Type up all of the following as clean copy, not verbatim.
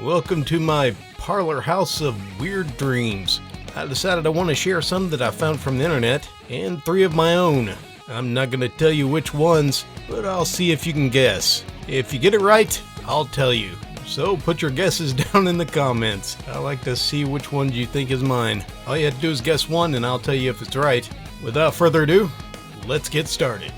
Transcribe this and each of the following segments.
Welcome to my parlor house of weird dreams. I decided I want to share some that I found from the internet and 3 of my own. I'm not going to tell you which ones, but I'll see if you can guess. If you get it right, I'll tell you. So put your guesses down in the comments. I like to see which one you think is mine. All you have to do is guess one and I'll tell you if it's right. Without further ado, let's get started.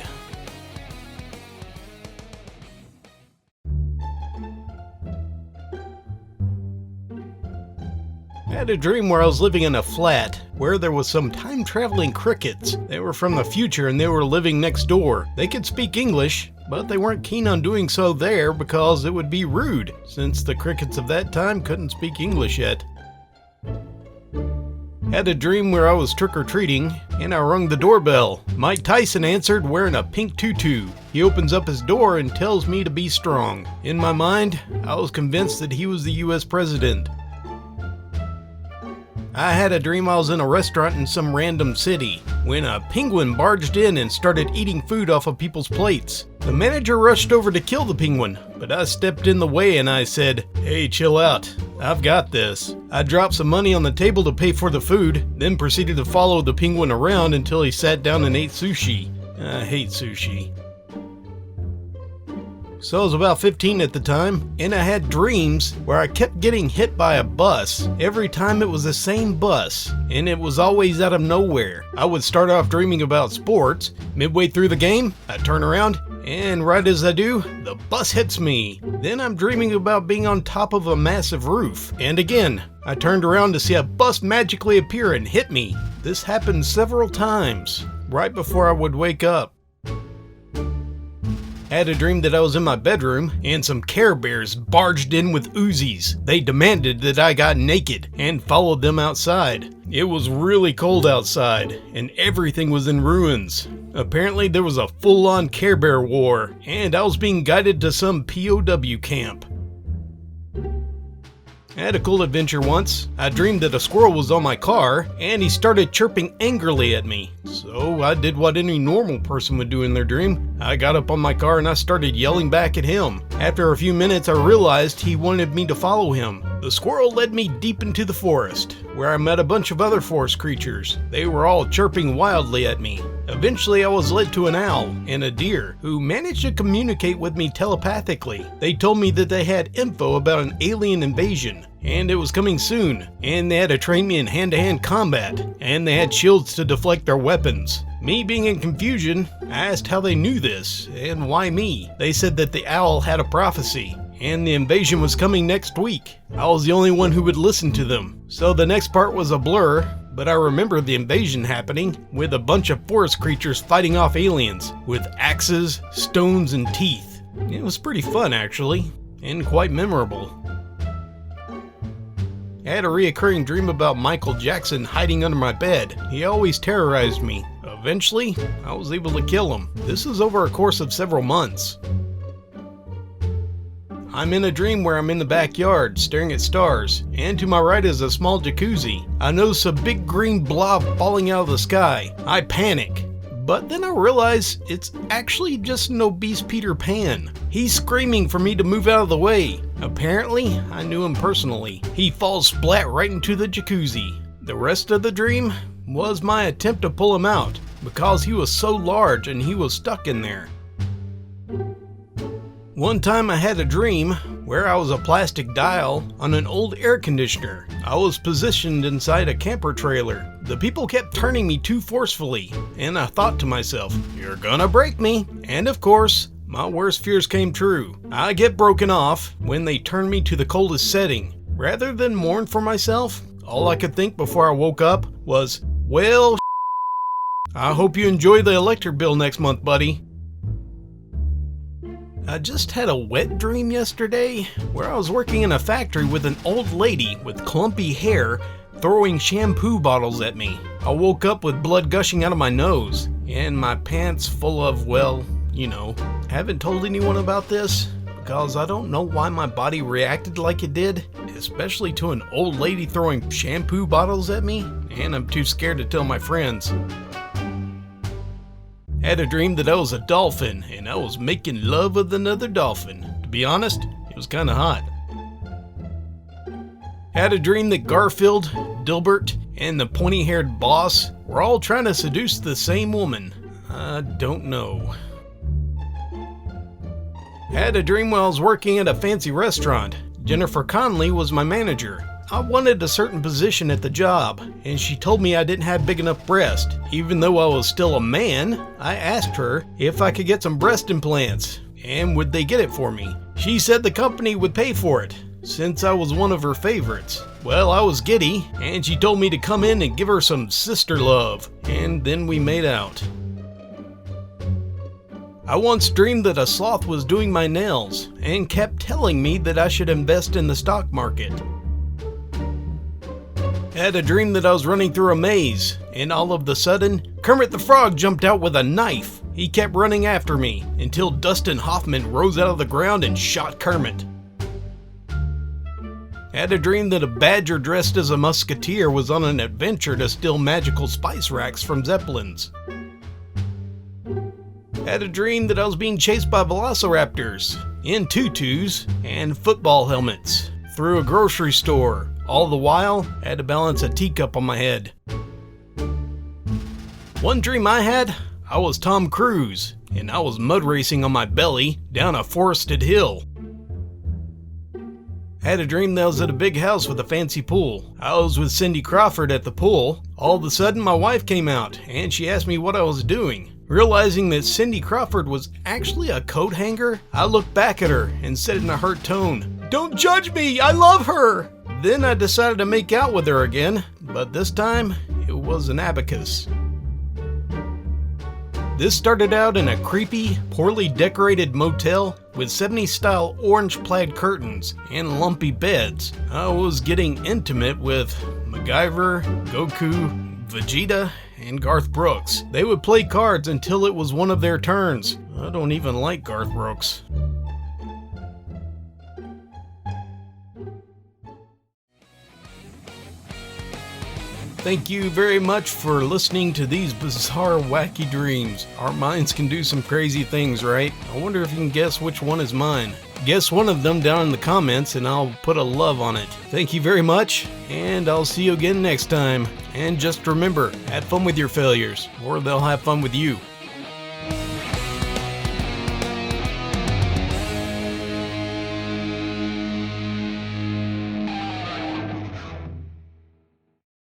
I had a dream where I was living in a flat where there was some time-traveling crickets. They were from the future and they were living next door. They could speak English, but they weren't keen on doing so there because it would be rude, since the crickets of that time couldn't speak English yet. Had a dream where I was trick-or-treating and I rung the doorbell. Mike Tyson answered wearing a pink tutu. He opens up his door and tells me to be strong. In my mind, I was convinced that he was the US president. I had a dream I was in a restaurant in some random city when a penguin barged in and started eating food off of people's plates. The manager rushed over to kill the penguin, but I stepped in the way and I said, "Hey, chill out. I've got this." I dropped some money on the table to pay for the food, then proceeded to follow the penguin around until he sat down and ate sushi. I hate sushi. So I was about 15 at the time, and I had dreams where I kept getting hit by a bus. Every time it was the same bus, and it was always out of nowhere. I would start off dreaming about sports. Midway through the game, I turn around, and right as I do, the bus hits me. Then I'm dreaming about being on top of a massive roof. And again, I turned around to see a bus magically appear and hit me. This happened several times, right before I would wake up. I had a dream that I was in my bedroom and some Care Bears barged in with Uzis. They demanded that I got naked and followed them outside. It was really cold outside and everything was in ruins. Apparently there was a full-on Care Bear war and I was being guided to some POW camp. I had a cool adventure once. I dreamed that a squirrel was on my car and he started chirping angrily at me. So I did what any normal person would do in their dream. I got up on my car and I started yelling back at him. After a few minutes I realized he wanted me to follow him. The squirrel led me deep into the forest, where I met a bunch of other forest creatures. They were all chirping wildly at me. Eventually I was led to an owl and a deer who managed to communicate with me telepathically. They told me that they had info about an alien invasion and it was coming soon, and they had to train me in hand-to-hand combat, and they had shields to deflect their weapons. Me being in confusion, I asked how they knew this and why me. They said that the owl had a prophecy and the invasion was coming next week. I was the only one who would listen to them. So the next part was a blur, but I remember the invasion happening with a bunch of forest creatures fighting off aliens with axes, stones, and teeth. It was pretty fun actually, and quite memorable. I had a reoccurring dream about Michael Jackson hiding under my bed. He always terrorized me. Eventually, I was able to kill him. This is over a course of several months. I'm in a dream where I'm in the backyard staring at stars, and to my right is a small jacuzzi. I notice a big green blob falling out of the sky. I panic, but then I realize it's actually just an obese Peter Pan. He's screaming for me to move out of the way. Apparently, I knew him personally. He falls splat right into the jacuzzi. The rest of the dream was my attempt to pull him out because he was so large and he was stuck in there. One time I had a dream where I was a plastic dial on an old air conditioner. I was positioned inside a camper trailer. The people kept turning me too forcefully, and I thought to myself, "You're gonna break me." And of course, my worst fears came true. I get broken off when they turned me to the coldest setting. Rather than mourn for myself, all I could think before I woke up was, well, I hope you enjoy the electric bill next month, buddy. I just had a wet dream yesterday where I was working in a factory with an old lady with clumpy hair throwing shampoo bottles at me. I woke up with blood gushing out of my nose and my pants full of, well, you know. Haven't told anyone about this because I don't know why my body reacted like it did, especially to an old lady throwing shampoo bottles at me, and I'm too scared to tell my friends. Had a dream that I was a dolphin and I was making love with another dolphin. To be honest, it was kinda hot. Had a dream that Garfield, Dilbert, and the pointy-haired boss were all trying to seduce the same woman. I don't know. Had a dream while I was working at a fancy restaurant. Jennifer Conley was my manager. I wanted a certain position at the job, and she told me I didn't have big enough breast. Even though I was still a man, I asked her if I could get some breast implants, and would they get it for me. She said the company would pay for it, since I was one of her favorites. Well, I was giddy, and she told me to come in and give her some sister love, and then we made out. I once dreamed that a sloth was doing my nails, and kept telling me that I should invest in the stock market. Had a dream that I was running through a maze, and all of a sudden, Kermit the Frog jumped out with a knife. He kept running after me, until Dustin Hoffman rose out of the ground and shot Kermit. Had a dream that a badger dressed as a musketeer was on an adventure to steal magical spice racks from Zeppelins. Had a dream that I was being chased by velociraptors, in tutus, and football helmets, through a grocery store. All the while, I had to balance a teacup on my head. One dream I had, I was Tom Cruise, and I was mud racing on my belly down a forested hill. Had a dream that I was at a big house with a fancy pool. I was with Cindy Crawford at the pool. All of a sudden, my wife came out, and she asked me what I was doing. Realizing that Cindy Crawford was actually a coat hanger, I looked back at her and said in a hurt tone, "Don't judge me, I love her!" Then I decided to make out with her again, but this time, it was an abacus. This started out in a creepy, poorly decorated motel with 70s style orange plaid curtains and lumpy beds. I was getting intimate with MacGyver, Goku, Vegeta, and Garth Brooks. They would play cards until it was one of their turns. I don't even like Garth Brooks. Thank you very much for listening to these bizarre, wacky dreams. Our minds can do some crazy things, right? I wonder if you can guess which one is mine. Guess one of them down in the comments and I'll put a love on it. Thank you very much, and I'll see you again next time. And just remember, have fun with your failures, or they'll have fun with you.